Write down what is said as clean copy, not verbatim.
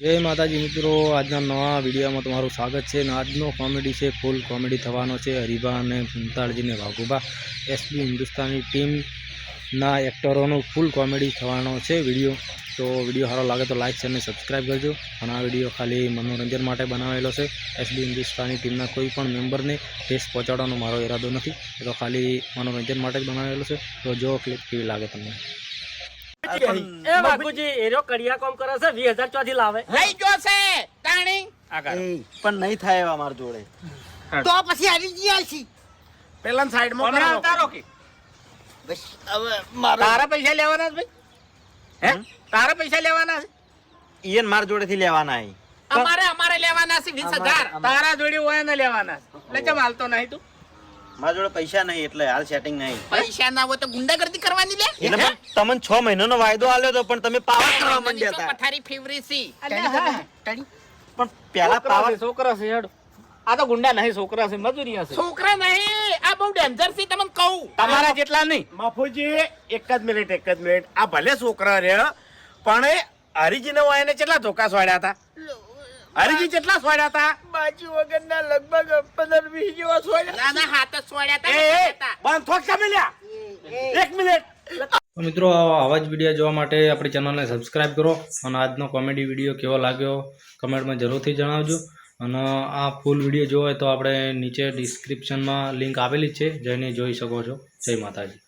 જય માતાજી મિત્રો, આજના નવા વિડીયોમાં તમારું સ્વાગત છે. આજનો કોમેડી છે, ફૂલ કોમેડી થવાનો છે. હરીબા અને ફૂમતાળજી ને વાઘુબા એસબી હિન્દુસ્તાની ટીમના એક્ટરોનો ફૂલ કોમેડી થવાનો છે વિડીયો. તો વિડીયો સારો લાગે તો લાઈક અને સબસ્ક્રાઈબ કરજો. અને આ વિડીયો ખાલી મનોરંજન માટે બનાવેલો છે. એસબી હિન્દુસ્તાની ટીમના કોઈ પણ મેમ્બરને ઠેસ પહોંચાડવાનો મારો ઈરાદો નથી. એ તો ખાલી મનોરંજન માટે જ બનાવેલો છે. તો જો ક્લિપ કેવી લાગે તમને. પણ નહીં થાય એવા માર જોડે તો પછી આવી ગયા છે. પેલા સાઈડમાં તારો કે બસ હવે તારા પૈસા લેવાના છે ભાઈ? હે તારા પૈસા લેવાના છે? ઈયન માર જોડે થી લેવાના છે. અમારે લેવાના છે 20,000. તારા જોડે હોય ને લેવાના છે. એટલે કેમ હાલતો નહીં તું? મારા જોડે પૈસા નહીં એટલે હાલ સેટિંગ નહીં. પૈસા ના હોય તો ગુંડાગર્દી કરવાની લે. એટલે તમને 6 મહિનાનો વાયદો આલ્યો તો પણ તમે પાવર કરવા માંડ્યા હતા. પથારી ફેવરી છે પણ પેલા પાવર છોકરા છે હેડ. આ તો ગુંડા નહીં, છોકરા છે, મજૂરી છે. છોકરા નહીં, આ બહુ ડેન્જર છે તમને કહું. તમારા જેટલા નહીં. માફુજી એક જ મિનિટ આ ભલે છોકરા રે પણ હરીજી ને એને કેટલા ધોકા સ્વાડ્યા હતા? હરીજી કેટલા સ્વાડ્યા હતા? બાજુ વગરના લગભગ 15-20 જેવા સોડ્યા. ના હાથ જ સોડ્યા હતા. બંધ થોક તમે લ્યા. એક મિનિટ. તો મિત્રો, આવા જ વિડીયો જોવા માટે આપણી ચેનલને સબસ્ક્રાઈબ કરો. અને આજનો કોમેડી વિડીયો કેવો લાગ્યો કમેન્ટમાં જરૂરથી જણાવજો. અને આ ફૂલ વિડીયો જોવો હોય તો આપણે નીચે ડિસ્ક્રિપ્શનમાં લિંક આપેલી જ છે, જઈને જોઈ શકો છો. જય માતાજી.